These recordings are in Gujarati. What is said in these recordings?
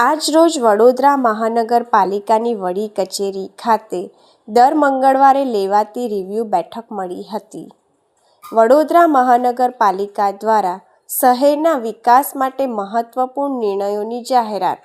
આજ રોજ વડોદરા મહાનગરપાલિકાની વડી કચેરી ખાતે દર મંગળવારે લેવાતી રિવ્યૂ બેઠક મળી હતી. વડોદરા મહાનગરપાલિકા દ્વારા શહેરના વિકાસ માટે મહત્વપૂર્ણ નિર્ણયોની જાહેરાત.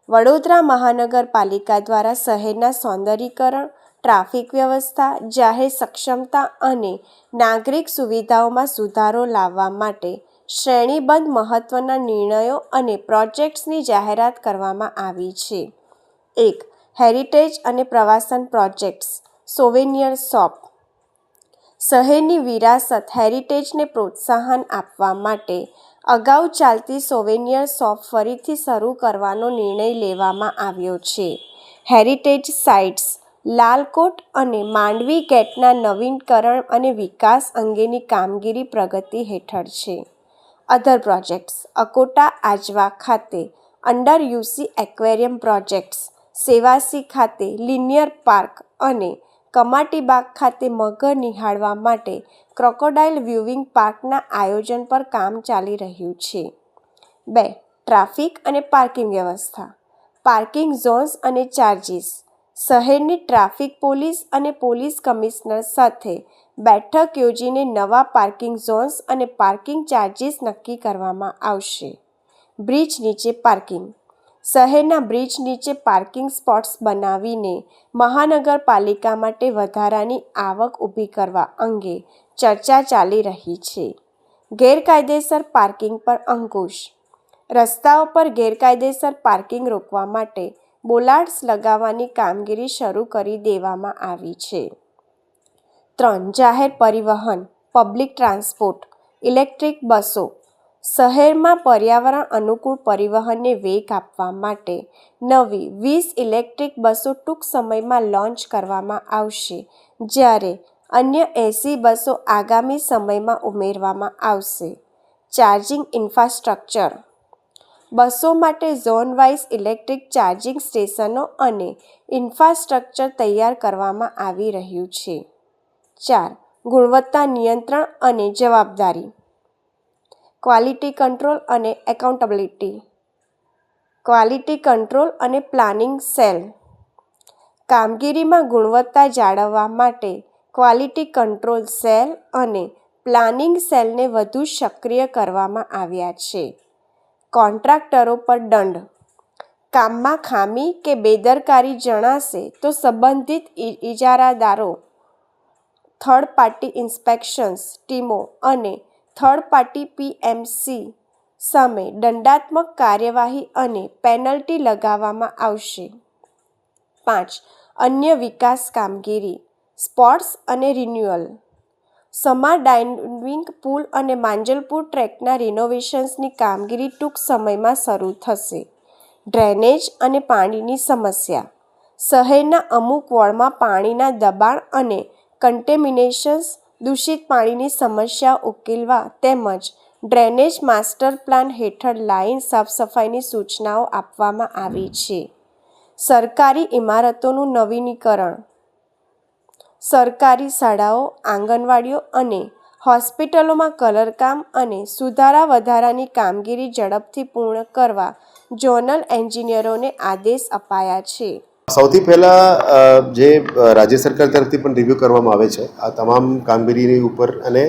વડોદરા મહાનગરપાલિકા દ્વારા શહેરના સૌંદર્યીકરણ, ટ્રાફિક વ્યવસ્થા, જાહેર સક્ષમતા અને નાગરિક સુવિધાઓમાં સુધારો લાવવા માટે શ્રેણીબદ્ધ મહત્વના નિર્ણયો અને પ્રોજેક્ટ્સની જાહેરાત કરવામાં આવી છે. 1. હેરિટેજ અને પ્રવાસન પ્રોજેક્ટ્સ. Souvenir shop. શહેરની વિરાસત હેરિટેજને પ્રોત્સાહન આપવા માટે અગાઉ ચાલતી સોવેનિયર શોપ ફરીથી શરૂ કરવાનો નિર્ણય લેવામાં આવ્યો છે. હેરિટેજ સાઇટ્સ લાલકોટ અને માંડવી ગેટના નવીનીકરણ અને વિકાસ અંગેની કામગીરી પ્રગતિ હેઠળ છે. અધર પ્રોજેક્ટ્સ. અકોટા આજવા ખાતે under UC aquarium projects, Sevasi ખાતે લિનિયર પાર્ક અને કમાટીબાગ ખાતે મગર નિહાળવા માટે ક્રોકોડાઇલ વ્યુઇંગ પાર્કના આયોજન પર કામ ચાલી રહ્યું છે. 2. ટ્રાફિક અને પાર્કિંગ વ્યવસ્થા. પાર્કિંગ ઝોન્સ અને ચાર્જિસ. શહેરની ટ્રાફિક પોલીસ અને પોલીસ કમિશનર સાથે બેઠક યોજીને નવા પાર્કિંગ ઝોન્સ અને પાર્કિંગ ચાર્જિસ નક્કી કરવામાં આવશે. બ્રિજ નીચે પાર્કિંગ. શહેરના બ્રિજ નીચે પાર્કિંગ સ્પોટ્સ બનાવીને મહાનગરપાલિકા માટે વધારાની આવક ઊભી કરવા અંગે ચર્ચા ચાલી રહી છે. ગેરકાયદેસર પાર્કિંગ પર અંકુશ. રસ્તાઓ પર ગેરકાયદેસર પાર્કિંગ રોકવા માટે બોલાર્ડ્સ લગાવવાની કામગીરી શરૂ કરી દેવામાં આવી છે. 3. જાહેર પરિવહન, પબ્લિક ટ્રાન્સપોર્ટ, ઇલેક્ટ્રિક બસો. શહેરમાં પર્યાવરણ અનુકૂળ પરિવહનને વેગ આપવા માટે નવી 20 ઇલેક્ટ્રિક બસો ટૂંક સમયમાં લોન્ચ કરવામાં આવશે, જ્યારે અન્ય 80 બસો આગામી સમયમાં ઉમેરવામાં આવશે. Charging infrastructure. બસો માટે ઝોન વાઇઝ ઇલેક્ટ્રિક ચાર્જિંગ સ્ટેશનો અને ઇન્ફ્રાસ્ટ્રક્ચર તૈયાર કરવામાં આવી રહ્યું છે. 4. ગુણવત્તા નિયંત્રણ અને જવાબદારી. ક્વોલિટી કંટ્રોલ અને એકાઉન્ટેબિલિટી. ક્વોલિટી કંટ્રોલ અને પ્લાનિંગ સેલ. કામગીરીમાં ગુણવત્તા જાળવવા માટે ક્વોલિટી કંટ્રોલ સેલ અને પ્લાનિંગ સેલને વધુ સક્રિય કરવામાં આવ્યા છે. કોન્ટ્રાક્ટરો પર દંડ. કામમાં ખામી કે બેદરકારી જણાશે તો સંબંધિત ઇજારાદારો, થર્ડ પાર્ટી ઇન્સ્પેક્શન્સ ટીમો અને થર્ડ પાર્ટી પીએમસી સામે દંડાત્મક કાર્યવાહી અને પેનલ્ટી લગાવવામાં આવશે. 5. અન્ય વિકાસ કામગીરી. સ્પોર્ટ્સ અને રિન્યુઅલ. સમા ડાઇવિંગ પૂલ અને માંજલપુર ટ્રેકના રિનોવેશન્સની કામગીરી ટૂંક સમયમાં શરૂ થશે. ડ્રેનેજ અને પાણીની સમસ્યા. શહેરના અમુક વોર્ડમાં પાણીના દબાણ અને કન્ટેમિનેશન્સ, દૂષિત પાણીની સમસ્યા ઉકેલવા તેમજ ડ્રેનેજ માસ્ટર પ્લાન હેઠળ લાઇન સાફસફાઈની સૂચનાઓ આપવામાં આવી છે. સરકારી ઇમારતોનું નવીનીકરણ. સરકારી શાળાઓ, આંગણવાડીઓ અને હોસ્પિટલોમાં કલરકામ અને વધારાની કામગીરી ઝડપથી પૂર્ણ કરવા ઝોનલ એન્જિનિયરોને આદેશ અપાયા છે. સૌથી પહેલાં જે રાજ્ય સરકાર તરફથી પણ રિવ્યૂ કરવામાં આવે છે આ તમામ કામગીરીની ઉપર, અને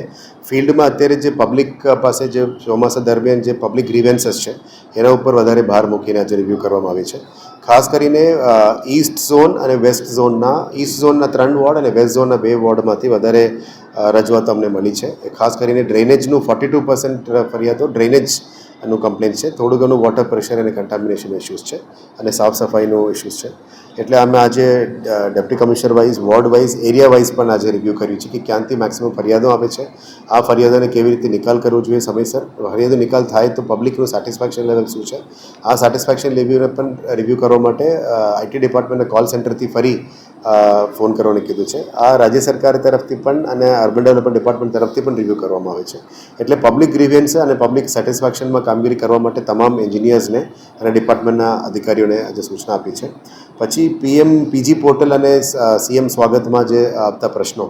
ફિલ્ડમાં અત્યારે જે પબ્લિક પાસે જે ચોમાસા દરમિયાન જે પબ્લિક ગ્રીવેન્સીસ છે એના ઉપર વધારે ભાર મૂકીને આજે રિવ્યૂ કરવામાં આવે છે. ખાસ કરીને ઈસ્ટ ઝોન અને વેસ્ટ ઝોનના, ઈસ્ટ ઝોનના 3 વોર્ડ અને વેસ્ટ ઝોનના 2 વોર્ડમાંથી વધારે રજૂઆતો અમને મળી છે. ખાસ કરીને ડ્રેનેજનું 42% ફરિયાદો ડ્રેનેજનું કમ્પ્લેન છે. થોડું ઘણું વોટર પ્રેશર અને કન્ટામિનેશન ઇસ્યુઝ છે અને સાફ સફાઈનો ઇસ્યુઝ છે. એટલે અમે આજે deputy commissioner wise, ward wise, area wise પણ આજે રિવ્યૂ કર્યું છે કે ક્યાંથી મેક્સિમમ ફરિયાદો આવે છે, આ ફરિયાદોને કેવી રીતે નિકાલ કરવો જોઈએ સમયસર, ફરિયાદો નિકાલ થાય તો પબ્લિકનું સેટિસ્ફેક્શન લેવલ શું છે, આ સેટિસ્ફેક્શન લેવલને પણ રિવ્યૂ કરવા માટે આઈટી ડિપાર્ટમેન્ટના કોલ સેન્ટરથી ફરી ફોન કરવાનું કીધું છે. આ રાજ્ય સરકાર તરફથી પણ અને અર્બન ડેવલપમેન્ટ ડિપાર્ટમેન્ટ તરફથી પણ રિવ્યૂ કરવામાં આવે છે. એટલે પબ્લિક ગ્રીવિયન્સ અને પબ્લિક સેટિસ્ફેક્શનમાં કામગીરી કરવા માટે તમામ એન્જિનિયર્સને અને ડિપાર્ટમેન્ટના અધિકારીઓને આજે સૂચના આપી છે. પછી પીજી પોર્ટલ અને સીએમ સ્વાગતમાં જે આવતા પ્રશ્નો,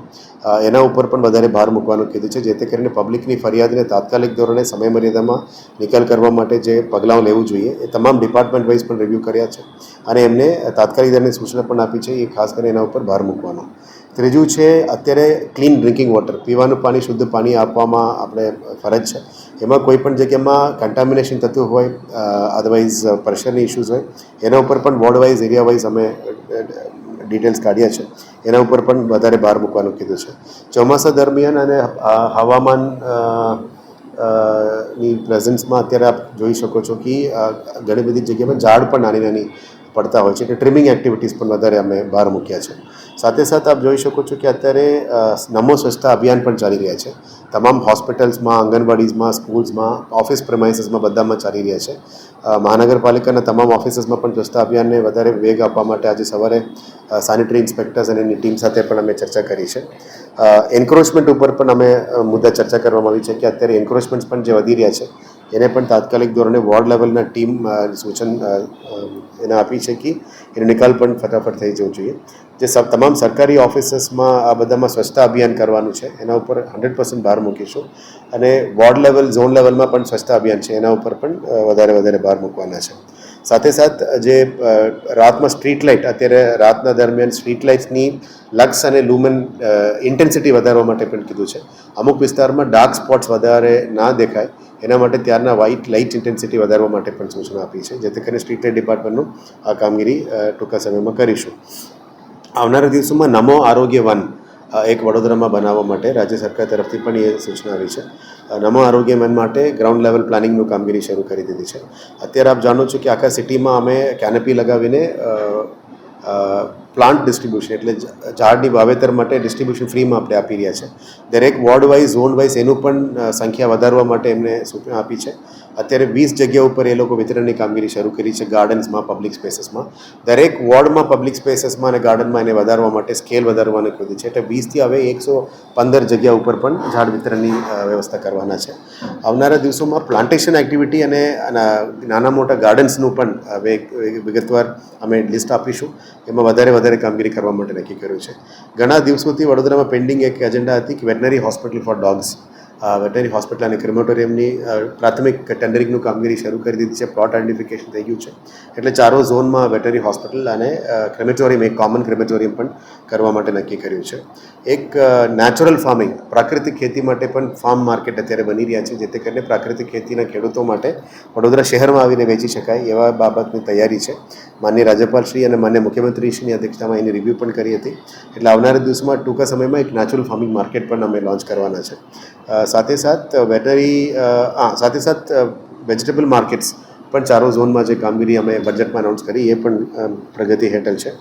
એના ઉપર પણ વધારે ભાર મૂકવાનું કીધું છે, જેથી કરીને પબ્લિકની ફરિયાદને તાત્કાલિક ધોરણે સમય મર્યાદામાં નિકાલ કરવા માટે જે પગલાઓ લેવું જોઈએ એ તમામ ડિપાર્ટમેન્ટ વાઇઝ પણ રિવ્યૂ કર્યા છે અને એમને તાત્કાલિક ધોરણે સૂચના પણ આપી છે. એ ખાસ કરીને એના ઉપર ભાર મૂકવાનો. ત્રીજું છે, અત્યારે ક્લીન ડ્રિંકિંગ વોટર, પીવાનું પાણી, શુદ્ધ પાણી આપવામાં આપણે ફરજ છે. એમાં કોઈ પણ જગ્યામાં કન્ટામિનેશન થતું હોય, અદરવાઇઝ પ્રેશરની ઇસ્યુઝ હોય, એના ઉપર પણ વોર્ડ વાઇઝ, એરિયા વાઇઝ અમે ડિટેલ્સ કાઢ્યા છે. એના ઉપર પણ વધારે ભાર મૂકવાનું કીધું છે. ચોમાસા દરમિયાન અને હવામાન ની પ્રેઝન્સમાં અત્યારે આપ જોઈ શકો છો કે ઘણી બધી જગ્યામાં ઝાડ પણ નાની નાની પડતા હોય છે, એટલે ટ્રીમિંગ એક્ટિવિટીઝ પણ વધારે અમે ભાર મૂક્યા છે. સાથે સાથે આપ જોઈ શકો છો કે અત્યારે નમો સ્વચ્છતા અભિયાન પણ ચાલી રહ્યા છે. તમામ હોસ્પિટલ્સમાં, આંગણવાડીઝમાં, સ્કૂલ્સમાં, ઓફિસ પ્રેમાઇસીસમાં બધામાં ચાલી રહ્યા છે. મહાનગરપાલિકાના તમામ ઓફિસીસમાં પણ સ્વચ્છતા અભિયાનને વધારે વેગ આપવા માટે આજે સવારે સેનિટરી ઇન્સ્પેક્ટર્સ અને એની ટીમ સાથે પણ અમે ચર્ચા કરી છે. એન્ક્રોચમેન્ટ ઉપર પણ અમે મુદ્દા ચર્ચા કરવામાં આવી છે કે અત્યારે એન્ક્રોચમેન્ટ્સ પણ જે વધી રહ્યા છે એને પણ તાત્કાલિક ધોરણે વોર્ડ લેવલના ટીમ સૂચન એને આપી છે કે એનો નિકાલ પણ ફટાફટ થઈ જવું જોઈએ. જે તમામ સરકારી ઓફિસીસમાં આ બધામાં સ્વચ્છતા અભિયાન કરવાનું છે એના ઉપર 100% ભાર મૂકીશું અને વોર્ડ લેવલ, ઝોન લેવલમાં પણ સ્વચ્છતા અભિયાન છે એના ઉપર પણ વધારે ભાર મૂકવાના છે. સાથે સાથે જે રાતમાં સ્ટ્રીટ લાઇટ, અત્યારે રાતના દરમિયાન સ્ટ્રીટ લાઇટ્સની લક્સ અને લુમન ઇન્ટેન્સિટી વધારવા માટે પણ કીધું છે. અમુક વિસ્તારમાં ડાર્ક સ્પોટ્સ વધારે ના દેખાય એના માટે ત્યારના વ્હાઇટ લાઇટ ઇન્ટેન્સિટી વધારવા માટે પણ સૂચના આપી છે, જેથી કરીને સ્ટ્રીટ લાઇટ ડિપાર્ટમેન્ટનું આ કામગીરી ટૂંકા સમયમાં કરીશું. આવનારા દિવસોમાં નમો આરોગ્ય વન એક વડોદરામાં બનાવવા માટે રાજ્ય સરકાર તરફથી પણ એ સૂચના આવી છે. નમો આરોગ્ય વન માટે ગ્રાઉન્ડ લેવલ પ્લાનિંગનું કામગીરી શરૂ કરી દીધી છે. અત્યારે આપ જાણો છો કે આખા સિટીમાં અમે કેનપી લગાવીને પ્લાન્ટ ડિસ્ટ્રીબ્યુશન, એટલે ઝાડની વાવેતર માટે ડિસ્ટ્રીબ્યુશન ફ્રીમાં આપણે આપી રહ્યા છે. દરેક વોર્ડ વાઇઝ, ઝોન વાઇઝ એનું પણ સંખ્યા વધારવા માટે એમને સૂચના આપી છે. અત્યારે 20 જગ્યા ઉપર એ લોકો વિતરણની કામગીરી શરૂ કરી છે, ગાર્ડન્સમાં, પબ્લિક સ્પેસીસમાં. દરેક વોર્ડમાં, પબ્લિક સ્પેસીસમાં અને ગાર્ડનમાં એને વધારવા માટે સ્કેલ વધારવાનું કીધું છે. એટલે 20થી હવે 115 જગ્યા ઉપર પણ ઝાડ વિતરણની વ્યવસ્થા કરવાના છે. આવનારા દિવસોમાં પ્લાન્ટેશન એક્ટિવિટી અને નાના મોટા ગાર્ડન્સનું પણ વિગતવાર અમે લિસ્ટ આપીશું. એમાં વધારે કામગીરી કરવા માટે નક્કી કર્યું છે. ઘણા દિવસોથી વડોદરામાં પેન્ડિંગ એક એજન્ડા હતી કે veterinary hospital four dogs, veterinary hospital અને ક્રિમેટોરિયમની પ્રાથમિક ટેન્ડરિંગનું કામગીરી શરૂ કરી દીધી છે. પ્લોટ આઇડેન્ટિફિકેશન થઈ ગયું છે, એટલે ચારો ઝોનમાં વેટનરી હોસ્પિટલ અને ક્રિમેટોરિયમ, એક કોમન ક્રિમેટોરિયમ પણ કરવા માટે નક્કી કર્યું છે. એક નેચરલ ફાર્મિંગ, પ્રાકૃતિક ખેતી માટે પણ ફાર્મ માર્કેટ અત્યારે બની રહ્યા છે, જેથી કરીને પ્રાકૃતિક ખેતીના ખેડૂતો માટે વડોદરા શહેરમાં આવીને વેચી શકાય એવા બાબતની તૈયારી છે. માનનીય રાજ્યપાલશ્રી અને માનનીય મુખ્યમંત્રીશ્રીની અધ્યક્ષતામાં એની રિવ્યૂ પણ કરી હતી. એટલે આવનારા દિવસમાં ટૂંકા સમયમાં એક નેચરલ ફાર્મિંગ માર્કેટ પણ અમે લોન્ચ કરવાના છે. સાથે વેજીટેબલ માર્કેટ્સ પણ ચારો ઝોનમાં જે કામગીરી અમે બજેટમાં અનાઉન્સ કરી એ પણ પ્રગતિ હેઠળ છે.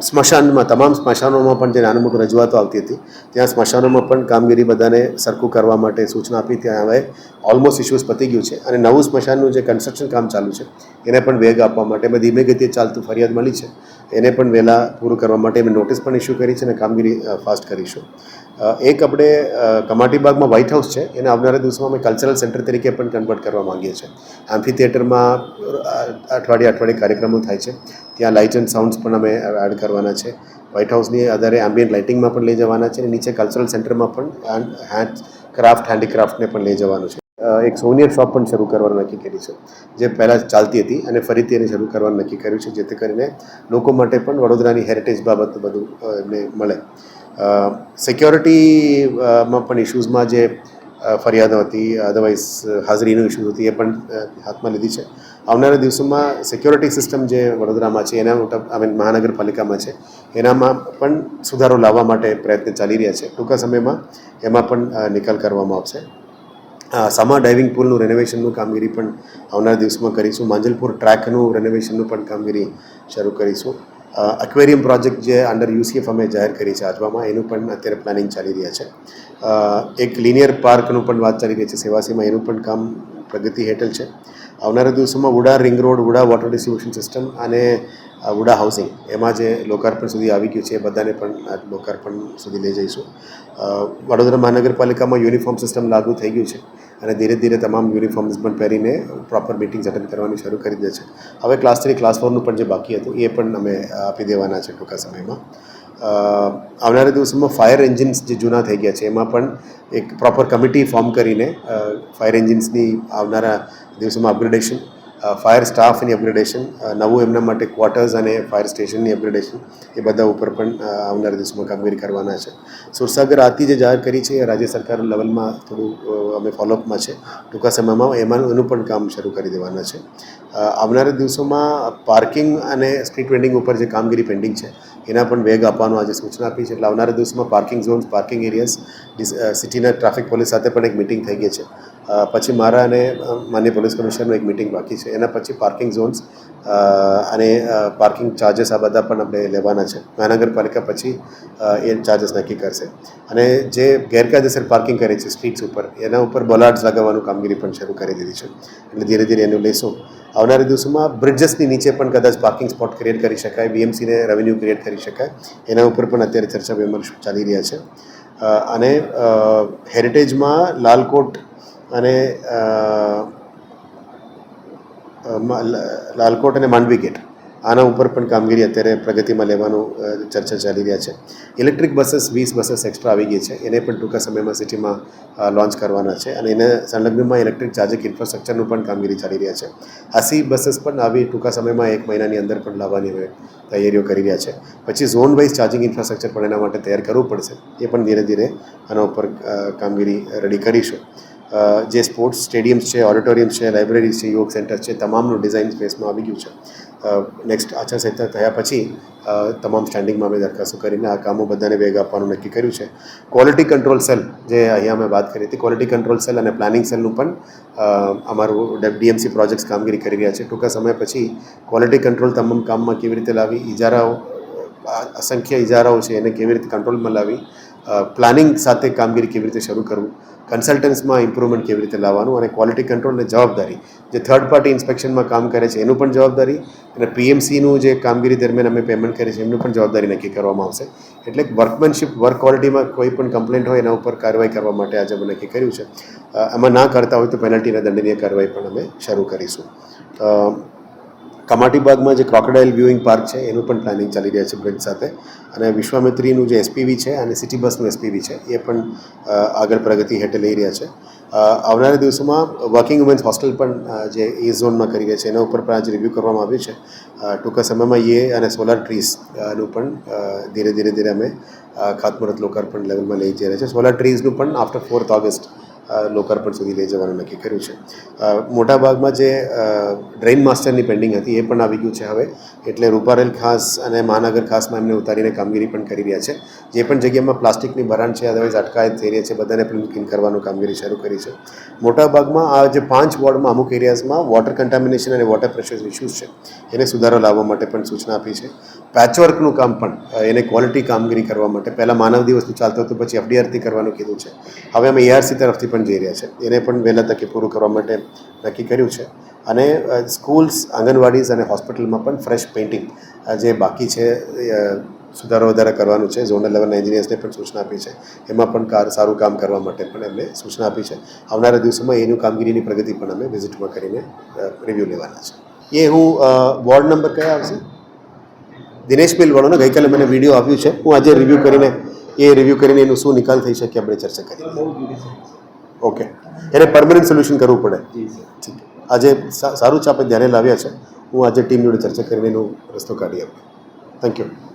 સ્મશાનમાં, તમામ સ્મશાનોમાં પણ જે નાનું મોટું રજૂઆતો આવતી હતી ત્યાં સ્મશાનોમાં પણ કામગીરી બધાને સરખું કરવા માટે સૂચના આપી. ત્યાં હવે ઓલમોસ્ટ ઇશ્યુઝ પતી ગયું છે અને નવું સ્મશાનનું જે કન્સ્ટ્રક્શન કામ ચાલુ છે એને પણ વેગ આપવા માટે અમે ધીમે ગતિએ ચાલતું ફરિયાદ મળી છે એને પણ વહેલા પૂરું કરવા માટે અમે નોટિસ પણ ઇસ્યુ કરી છે અને કામગીરી ફાસ્ટ કરીશું. એક આપણે કમાટીબાગમાં વ્હાઇટ હાઉસ છે, એને આવનારા દિવસોમાં અમે કલ્ચરલ સેન્ટર તરીકે પણ કન્વર્ટ કરવા માંગીએ છીએ. એમ્ફી થિયેટરમાં અઠવાડિયે કાર્યક્રમો થાય છે, ત્યાં લાઇટ એન્ડ સાઉન્ડ્સ પણ અમે એડ કરવાના છે. વ્હાઇટ હાઉસની આધારે એમ્બિયન્ટ લાઇટિંગમાં પણ લઈ જવાના છે અને નીચે કલ્ચરલ સેન્ટરમાં પણ હેન્ડીક્રાફ્ટને પણ લઈ જવાનું છે. એક સોનિયર શોપ પણ શરૂ કરવાનું નક્કી કરી છે, જે પહેલાં ચાલતી હતી અને ફરીથી એને શરૂ કરવાનું નક્કી કર્યું છે, જેથી કરીને લોકો માટે પણ વડોદરાની હેરિટેજ બાબત બધું એમને મળે. સિક્યોરિટીમાં પણ ઇશ્યુઝમાં જે ફરિયાદો હતી, અદરવાઇઝ હાજરીનો ઇશ્યુ હતી, એ પણ હાથમાં લીધી છે. આવનારા દિવસોમાં સિક્યોરિટી સિસ્ટમ જે વડોદરામાં છે, મહાનગરપાલિકામાં છે, એનામાં પણ સુધારો લાવવા માટે પ્રયત્ન ચાલી રહ્યા છે. ટૂંકા સમયમાં એમાં પણ નિકાલ કરવામાં આવશે. સમા ડાઇવિંગ પુલનું રેનોવેશનનું કામગીરી પણ આવનારા દિવસોમાં કરીશું. માંજલપુર ટ્રેકનું રેનોવેશનનું પણ કામગીરી શરૂ કરીશું. અક્વેરિયમ પ્રોજેક્ટ જે અંડર UCF અમે જાહેર કરી છે આજવામાં, એનું પણ અત્યારે પ્લાનિંગ ચાલી રહ્યા છે. એક લિનિયર પાર્કનું પણ વાત ચાલી રહી છે સેવાસીમાં, એનું પણ કામ પ્રગતિ હેઠળ છે. આવનારા દિવસોમાં VUDA ring road, VUDA water distribution system અને વુડા હાઉસિંગ, એમાં જે લોકાર્પણ સુધી આવી ગયું છે એ બધાને પણ લોકાર્પણ સુધી લઈ જઈશું. વડોદરા મહાનગરપાલિકામાં યુનિફોર્મ સિસ્ટમ લાગુ થઈ ગયું છે અને ધીરે ધીરે તમામ યુનિફોર્મ્સ પણ પહેરીને પ્રોપર મિટિંગ્સ અટેન્ડ કરવાની શરૂ કરી દે છે. હવે ક્લાસ 3, ક્લાસ 4નું પણ જે બાકી હતું એ પણ અમે આપી દેવાના છે ટૂંકા સમયમાં. આવનારા દિવસોમાં ફાયર એન્જિન્સ જે જૂના થઈ ગયા છે એમાં પણ એક પ્રોપર કમિટી ફોર્મ કરીને ફાયર એન્જિન્સની આવનારા દિવસોમાં અપગ્રેડેશન, ફાયર સ્ટાફની અપગ્રેડેશન, નવું એમના માટે ક્વાર્ટર્સ અને ફાયર સ્ટેશનની અપગ્રેડેશન એ બધા ઉપર પણ આવનારા દિવસોમાં કામગીરી કરવાના છે. સુરસાગર આરતી જે જાહેર કરી છે એ રાજ્ય સરકાર લેવલમાં થોડું અમે ફોલોઅપમાં છે. ટૂંકા સમયમાં એનું પણ કામ શરૂ કરી દેવાના છે. આવનારા દિવસોમાં પાર્કિંગ અને સ્ટ્રીટ વેન્ડિંગ ઉપર જે કામગીરી પેન્ડિંગ છે એના પણ વેગ આપવાનો આજે સૂચના આપી છે. એટલે આવનારા દિવસોમાં પાર્કિંગ ઝોન્સ, પાર્કિંગ એરિયાસ, સિટીના ટ્રાફિક પોલીસ સાથે પણ એક મિટિંગ થઈ ગઈ છે. પછી મારા અને માન્ય પોલીસ કમિશનરનું એક મિટિંગ બાકી છે. એના પછી પાર્કિંગ ઝોન્સ અને પાર્કિંગ ચાર્જસ આ બધા પણ આપણે લેવાના છે. મહાનગરપાલિકા પછી એ ચાર્જસ નક્કી કરશે. અને જે ગેરકાયદેસર પાર્કિંગ કરે છે સ્ટ્રીટ્સ ઉપર એના ઉપર બોલાર્ડ્સ લગાવવાનું કામગીરી પણ શરૂ કરી દીધી છે. એટલે ધીરે ધીરે એનું લઈશું. આવનારા દિવસોમાં બ્રિજેસની નીચે પણ કદાચ પાર્કિંગ સ્પોટ ક્રિએટ કરી શકાય, બીએમસીને રેવન્યુ ક્રિએટ કરી શકાય, એના ઉપર પણ અત્યારે ચર્ચા વિમર્શ ચાલી રહ્યા છે. અને હેરિટેજમાં લાલકોટ અને માંડવી ગેટ આના ઉપર પણ કામગીરી અત્યારે પ્રગતિમાં લેવાનું ચર્ચા ચાલી રહ્યા છે. ઇલેક્ટ્રિક બસીસ 20 બસીસ એક્સ્ટ્રા આવી ગઈ છે, એને પણ ટૂંકા સમયમાં સિટીમાં લોન્ચ કરવાના છે. અને એને સંલગ્નમાં ઇલેક્ટ્રિક ચાર્જિંગ ઇન્ફ્રાસ્ટ્રક્ચરનું પણ કામગીરી ચાલી રહ્યા છે. આસી બસીસ પણ આવી ટૂંકા સમયમાં 1 મહિનાની અંદર પણ લાવવાની અમે તૈયારીઓ કરી રહ્યા છે. પછી ઝોન વાઇઝ ચાર્જિંગ ઇન્ફ્રાસ્ટ્રક્ચર પણ એના માટે તૈયાર કરવું પડશે. એ પણ ધીરે ધીરે આના ઉપર કામગીરી રેડી કરીશું. જે સ્પોર્ટ્સ સ્ટેડિયમ્સ છે, ઓડિટોરિયમ્સ છે, લાઇબ્રેરીઝ છે, યોગ સેન્ટર છે, તમામનું ડિઝાઇન સ્પેસમાં આવી ગયું છે. નેક્સ્ટ આચારસંહિતા થયા પછી તમામ સ્ટેન્ડિંગમાં અમે દરખાસ્તો કરીને આ કામો બધાને વેગ આપવાનું નક્કી કર્યું છે. ક્વોલિટી કંટ્રોલ સેલ જે અહીંયા અમે વાત કરી હતી, ક્વોલિટી કંટ્રોલ સેલ અને પ્લાનિંગ સેલનું પણ અમારું ડીએમસી પ્રોજેક્ટ્સ કામગીરી કરી રહ્યા છે. ટૂંકા સમય પછી ક્વોલિટી કંટ્રોલ તમામ કામમાં કેવી રીતે લાવી, અસંખ્ય ઇજારાઓ છે એને કેવી રીતે કંટ્રોલમાં લાવી, પ્લાનિંગ સાથે કામગીરી કેવી રીતે શરૂ કરવું, કન્સલ્ટન્ટ્સમાં ઇમ્પ્રુવમેન્ટ કેવી રીતે લાવવાનું, અને ક્વોલિટી કંટ્રોલની જવાબદારી જે થર્ડ પાર્ટી ઇન્સ્પેક્શનમાં કામ કરે છે એનું પણ જવાબદારી, અને પીએમસીનું જે કામગીરી દરમિયાન અમે પેમેન્ટ કરી છે એમનું પણ જવાબદારી નક્કી કરવામાં આવશે. એટલે વર્કમેનશિપ, વર્ક ક્વોલિટીમાં કોઈ પણ કમ્પ્લેન્ટ હોય એના ઉપર કાર્યવાહી કરવા માટે આજે અમે નક્કી કર્યું છે. એમાં ના કરતા હોય તો પેનલ્ટી અને દંડનીય કાર્યવાહી પણ અમે શરૂ કરીશું. કમાટીબાગમાં જે ક્રોકોડાઇલ વ્યુઇંગ પાર્ક છે એનું પણ પ્લાનિંગ ચાલી રહ્યા છે બ્રિજ સાથે. અને વિશ્વામિત્રીનું જે એસપીવી છે અને સિટી બસનું એસપીવી છે એ પણ આગળ પ્રગતિ હેઠળ લઈ રહ્યા છે. આવનારા દિવસોમાં વર્કિંગ વુમેન્સ હોસ્ટેલ પણ જે એ ઝોનમાં કરી રહ્યા છે એના ઉપર પણ આજે રિવ્યૂ કરવામાં આવ્યું છે. ટૂંકા સમયમાં એ અને સોલાર ટ્રીઝનું પણ ધીરે અમે ખાતમુહૂર્ત લોકાર્પણ લેવલમાં લઈ જઈ રહ્યા છે. સોલાર ટ્રીઝનું પણ આફ્ટર 4th ઓગસ્ટ લોકાર્પણ સુધી લઈ જવાનું નક્કી કર્યું છે. મોટાભાગમાં જે ડ્રેઇન માસ્ટરની પેન્ડિંગ હતી એ પણ આવી ગયું છે હવે. એટલે રૂપારેલ ખાસ અને મહાનગર ખાસમાં એમને ઉતારીને કામગીરી પણ કરી રહ્યા છે. જે પણ જગ્યામાં પ્લાસ્ટિકની ભરાણ છે, અદરવાઇઝ અટકાયત થઈ રહી છે, બધાને ક્લીન કરવાનું કામગીરી શરૂ કરી છે. મોટાભાગમાં આ જે 5 વોર્ડમાં અમુક એરિયાઝમાં વોટર કન્ટામિનેશન અને વોટર પ્રેશર ઇસ્યુઝ છે એને સુધારો લાવવા માટે પણ સૂચના આપી છે. પેચવર્કનું કામ પણ એને ક્વોલિટી કામગીરી કરવા માટે પહેલાં માનવ દિવસનું ચાલતું હતું, પછી એફડીઆરથી કરવાનું કીધું છે. હવે અમે એઆરસી તરફથી પણ જઈ રહ્યા છે. એને પણ વહેલા તકે પૂરું કરવા માટે નક્કી કર્યું છે. અને સ્કૂલ્સ, આંગણવાડીઝ અને હોસ્પિટલમાં પણ ફ્રેશ પેઇન્ટિંગ જે બાકી છે સુધારો વધારા કરવાનું છે. ઝોનલ લેવલના એન્જિનિયર્સને પણ સૂચના આપી છે. એમાં પણ સારું કામ કરવા માટે પણ એમને સૂચના આપી છે. આવનારા દિવસોમાં એનું કામગીરીની પ્રગતિ પણ અમે વિઝિટમાં કરીને રિવ્યૂ લેવાના છે. એ હું વોર્ડ નંબર કયા આવશે? દિનેશ બિલવાળોને ગઈકાલે મને વિડીયો આપ્યું છે. હું આજે રિવ્યૂ કરીને એનું શું નિકાલ થઈ શકે આપણે ચર્ચા કરીએ. ઓકે, એને પરમનન્ટ સોલ્યુશન કરવું પડે. ઠીક, આજે સારું છે, આપણે ધ્યાને લાવ્યા છે. હું આજે ટીમ જોડે ચર્ચા કરીને એનો રસ્તો કાઢી આપું. Thank you.